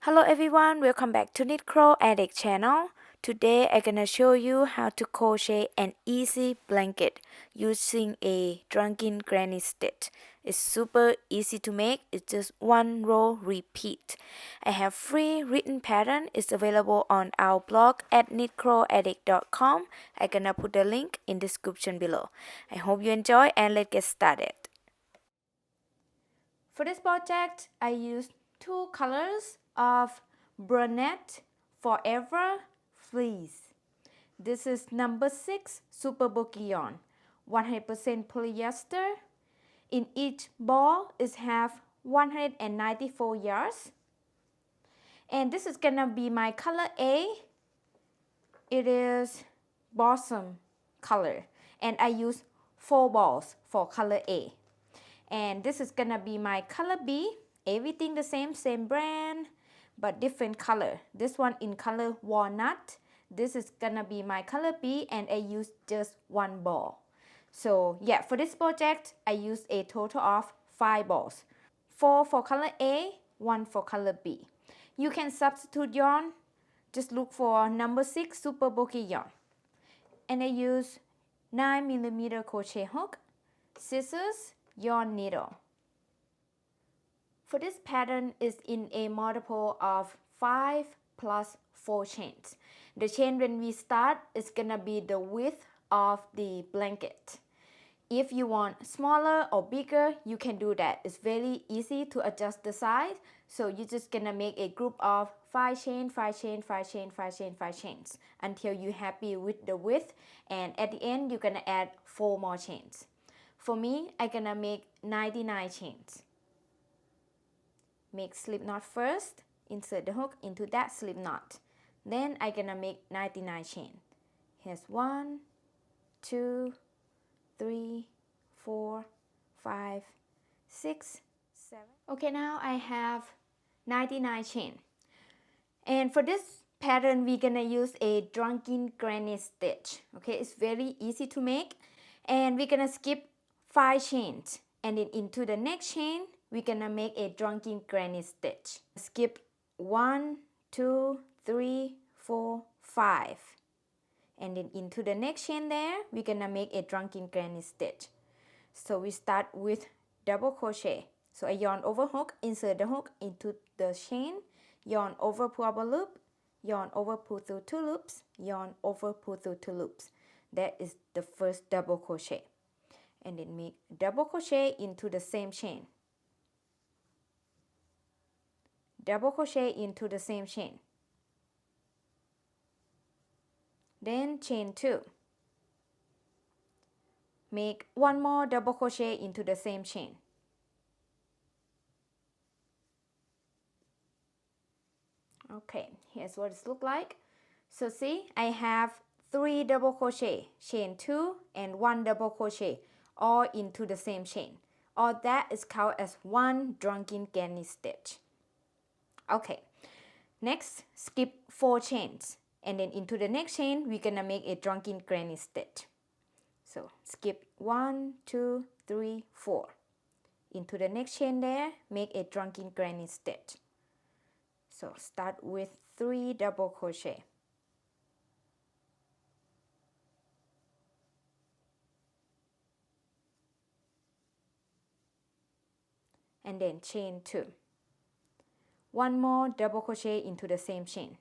Hello everyone, welcome back to Knit Crow Addict channel. Today I'm gonna show you how to crochet an easy blanket using a drunken granny stitch. It's super easy to make, it's just one row repeat. I have free written pattern, it's available on our blog at knitcrowaddict.com. I'm gonna put the link in the description below. I hope you enjoy and let's get started. For this project, I used two colors of Walnut Forever Fleece. This is number 6 super bulky yarn, 100% polyester. In each ball is have 194 yards. And this is gonna be my color A. It is Balsam color, and I use 4 balls for color A. And this is gonna be my color B. Everything the same brand, but different color. This one in color Walnut. This is gonna be my color B, and I use just 1 ball. So yeah, for this project, I used a total of 5 balls. 4 for color A, 1 for color B. You can substitute yarn. Just look for number 6 super bulky yarn. And I use 9mm crochet hook, scissors, yarn needle. For this pattern is in a multiple of 5 plus 4 chains. The chain when we start is gonna be the width of the blanket. If you want smaller or bigger, you can do that. It's very easy to adjust the size. So you're just gonna make a group of 5 chain, 5 chain, 5 chain, 5 chain, 5 chains until you're happy with the width. And at the end, you're gonna add 4 more chains. For me, I'm gonna make 99 chains. Make slip knot first, insert the hook into that slip knot. Then I'm gonna make 99 chain. Here's 1, 2, 3, 4, 5, 6, 7. Okay, now I have 99 chain. And for this pattern, we're gonna use a drunken granny stitch. Okay, it's very easy to make. And we're gonna skip 5 chains. And then into the next chain, we're gonna make a drunken granny stitch. Skip 1, 2, 3, 4, 5. And then into the next chain there, we're gonna make a drunken granny stitch. So we start with double crochet. So I yarn over hook, insert the hook into the chain, yarn over, pull up a loop, yarn over, pull through 2 loops, yarn over, pull through 2 loops. That is the first double crochet. And then make double crochet into the same chain. Double crochet into the same chain. Then chain 2. Make 1 more double crochet into the same chain. Okay, here's what it looks like. So see, I have 3 double crochet, chain 2 and 1 double crochet, all into the same chain. All that is called as 1 drunken granny stitch. Okay, next skip 4 chains, and then into the next chain we're gonna make a drunken granny stitch. So skip 1, 2, 3, 4. Into the next chain there, make a drunken granny stitch. So start with 3 double crochet. And then chain 2. 1 more double crochet into the same chain.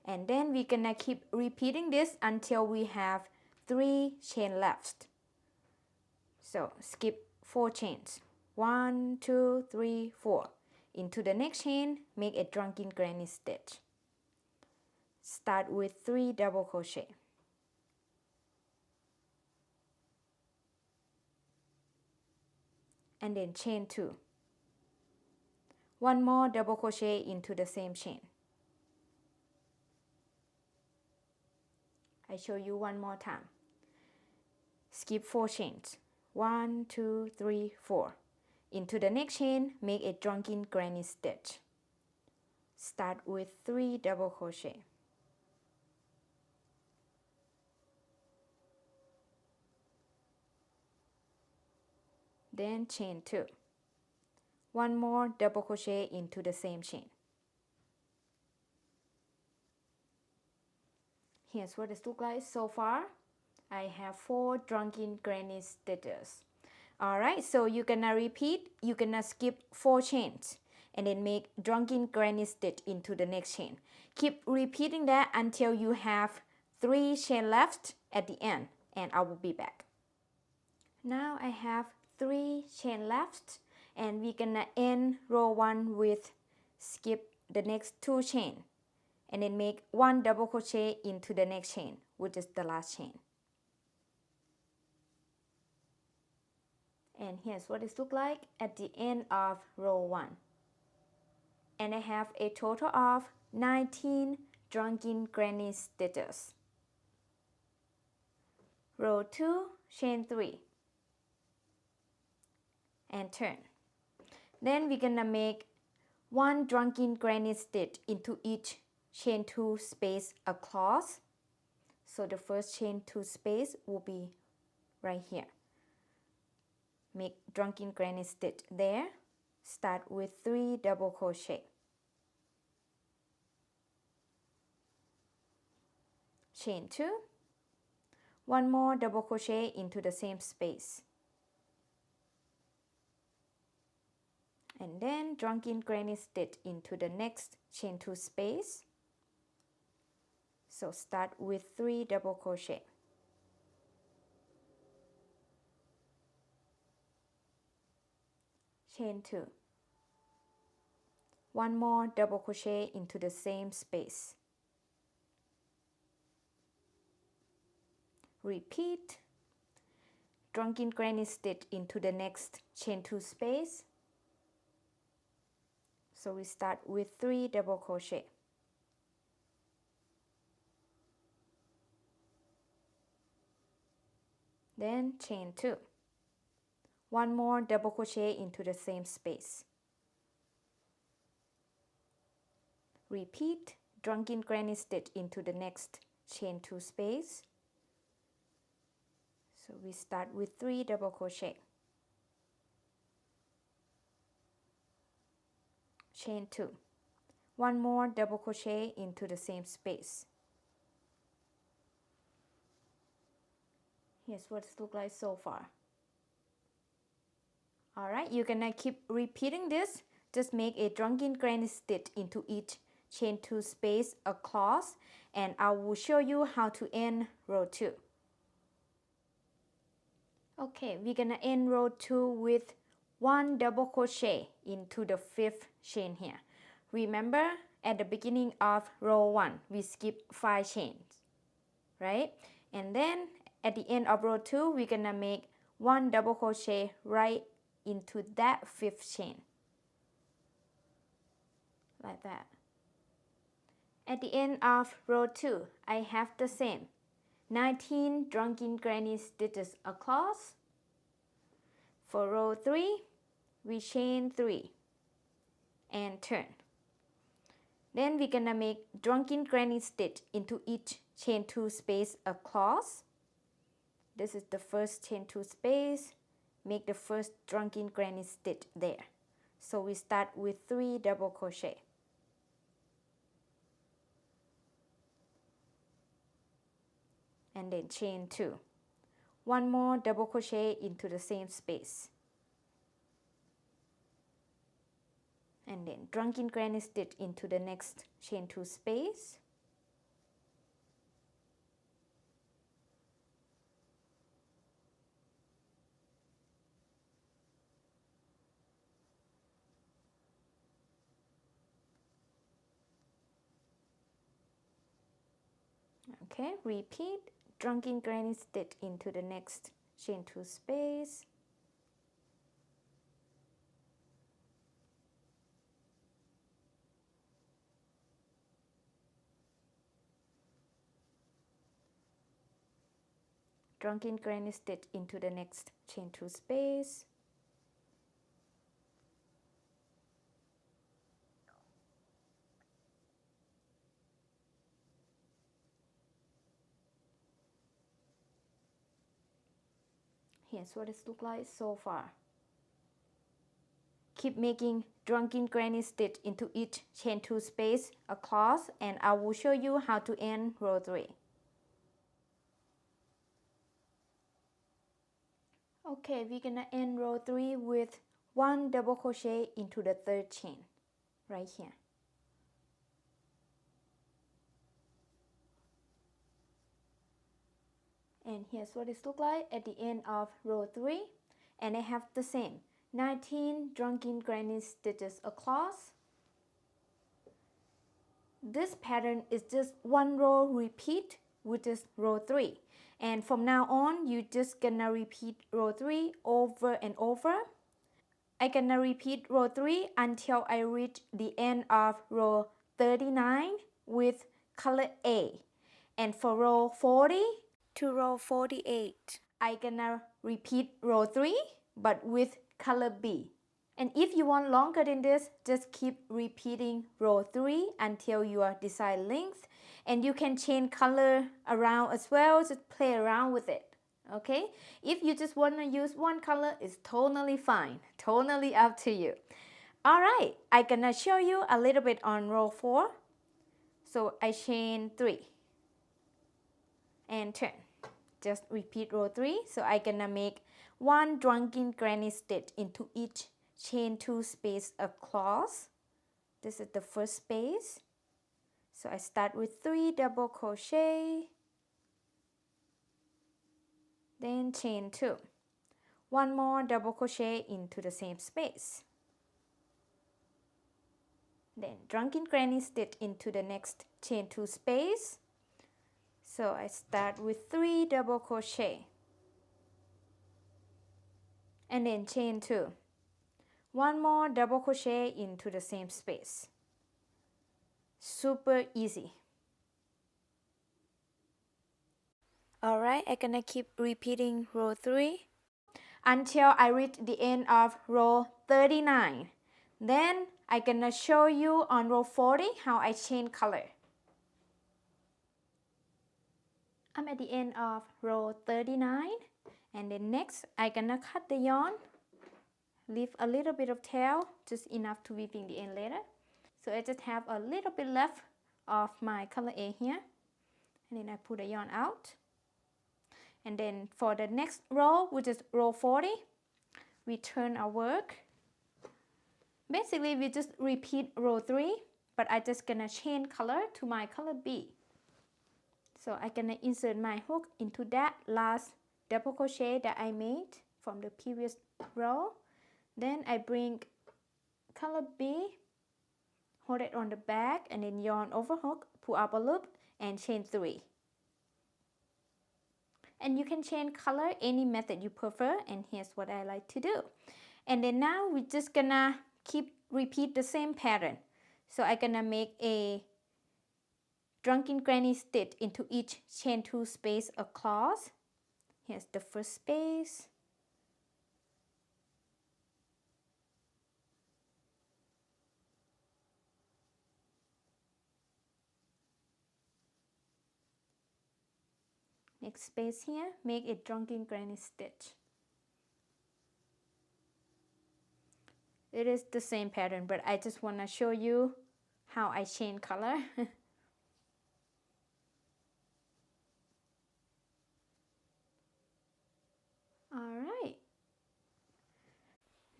And then we're gonna keep repeating this until we have 3 chain left. So skip 4 chains. 1, 2, 3, 4. Into the next chain, make a drunken granny stitch. Start with 3 double crochet. And then chain 2. 1 more double crochet into the same chain. I show you one more time. Skip 4 chains. 1, 2, 3, 4. Into the next chain, make a drunken granny stitch. Start with 3 double crochet. Then chain 2. one more double crochet into the same chain. Here's what it looks like so far. I have 4 drunken granny stitches. Alright, so you're gonna repeat, you're gonna skip 4 chains and then make drunken granny stitch into the next chain. Keep repeating that until you have 3 chain left at the end, and I will be back. Now I have 3 chain left, and we're gonna end row 1 with skip the next 2 chain and then make 1 double crochet into the next chain, which is the last chain. And here's what it looks like at the end of row 1. And I have a total of 19 drunken granny stitches. Row 2, chain 3 and turn. Then we're gonna make 1 drunken granny stitch into each chain 2 space across. So the first chain 2 space will be right here. Make drunken granny stitch there. Start with 3 double crochet. Chain 2. 1 more double crochet into the same space. And then drunken granny stitch into the next chain 2 space. So start with 3 double crochet. Chain 2. 1 more double crochet into the same space. Repeat. Drunken granny stitch into the next chain 2 space. So we start with 3 double crochet. Then chain 2. 1 more double crochet into the same space. Repeat drunken granny stitch into the next chain 2 space. So we start with 3 double crochet. Chain 2. 1 more double crochet into the same space. Here's what it looks like so far. Alright, you're gonna keep repeating this. Just make a drunken granny stitch into each chain 2 space across, and I will show you how to end row 2. Okay, we're gonna end row 2 with 1 double crochet into the 5th chain here. Remember, at the beginning of row 1, we skipped 5 chains, right? And then at the end of row 2, we're gonna make 1 double crochet right into that 5th chain, like that. At the end of row 2, I have the same 19 drunken granny stitches across. For row 3, we chain 3 and turn. Then we're gonna make drunken granny stitch into each chain 2 space across. This is the first chain 2 space. Make the first drunken granny stitch there. So we start with 3 double crochet. And then chain 2. 1 more double crochet into the same space. And then drunken granny stitch into the next chain 2 space. Okay, repeat drunken granny stitch into the next chain 2 space. Drunken granny stitch into the next chain 2 space. Here's what it looks like so far. keep making drunken granny stitch into each chain 2 space across, and I will show you how to end row 3. Okay, we're gonna end row 3 with 1 double crochet into the 3rd chain right here. And here's what it looks like at the end of row 3, and I have the same 19 drunken granny stitches across. This pattern is just 1 row repeat, which is row 3, and from now on you just gonna repeat row 3 over and over. I gonna repeat row 3 until I reach the end of row 39 with color A, and for row 40 to row 48 I gonna repeat row 3 but with color B. And if you want longer than this, just keep repeating row 3 until your desired length, and you can change color around as well, just play around with it. Okay, if you just want to use one color, it's totally fine, totally up to you. Alright, I'm gonna show you a little bit on row 4. So I chain 3 and turn. Just repeat row 3. So I'm gonna make 1 drunken granny stitch into each chain 2 space across. This is the first space. So I start with 3 double crochet, then chain 2. 1 more double crochet into the same space. Then drunken granny stitch into the next chain 2 space. So I start with 3 double crochet and then chain 2. 1 more double crochet into the same space. Super easy. Alright, I'm gonna keep repeating row 3 until I reach the end of row 39. Then I'm gonna show you on row 40 how I change color. I'm at the end of row 39, and then next I'm gonna cut the yarn, leave a little bit of tail, just enough to weave in the end later. So I just have a little bit left of my color A here, and then I pull the yarn out. And then for the next row, which is row 40, we turn our work. Basically we just repeat row 3, but I just gonna change color to my color B. So I'm gonna insert my hook into that last double crochet that I made from the previous row. Then I bring color B, hold it on the back, and then yarn over hook, pull up a loop, and chain 3. And you can change color any method you prefer, and here's what I like to do. And then now we're just gonna repeat the same pattern. So I'm gonna make a drunken granny stitch into each chain 2 space across. Here's the first space. Next space here, make a drunken granny stitch. It is the same pattern, but I just want to show you how I change color. Alright.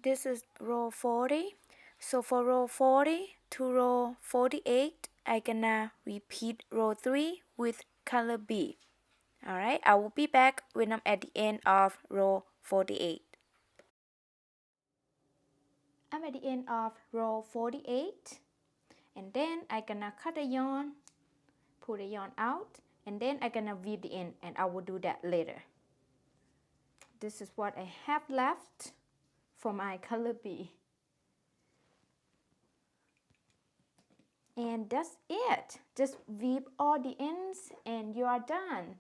This is row 40. So for row 40 to row 48, I'm gonna repeat row 3 with color B. Alright, I will be back when I'm at the end of row 48. I'm at the end of row 48, and then I'm gonna cut the yarn, pull the yarn out, and then I'm gonna weave the end, and I will do that later. This is what I have left for my color B. And that's it. Just weave all the ends and you are done.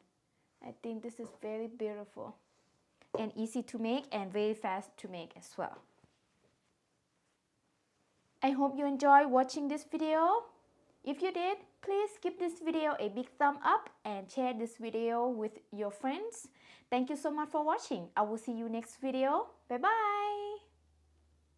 I think this is very beautiful and easy to make and very fast to make as well. I hope you enjoy watching this video. If you did, please give this video a big thumb up and share this video with your friends. Thank you so much for watching. I will see you next video. Bye bye.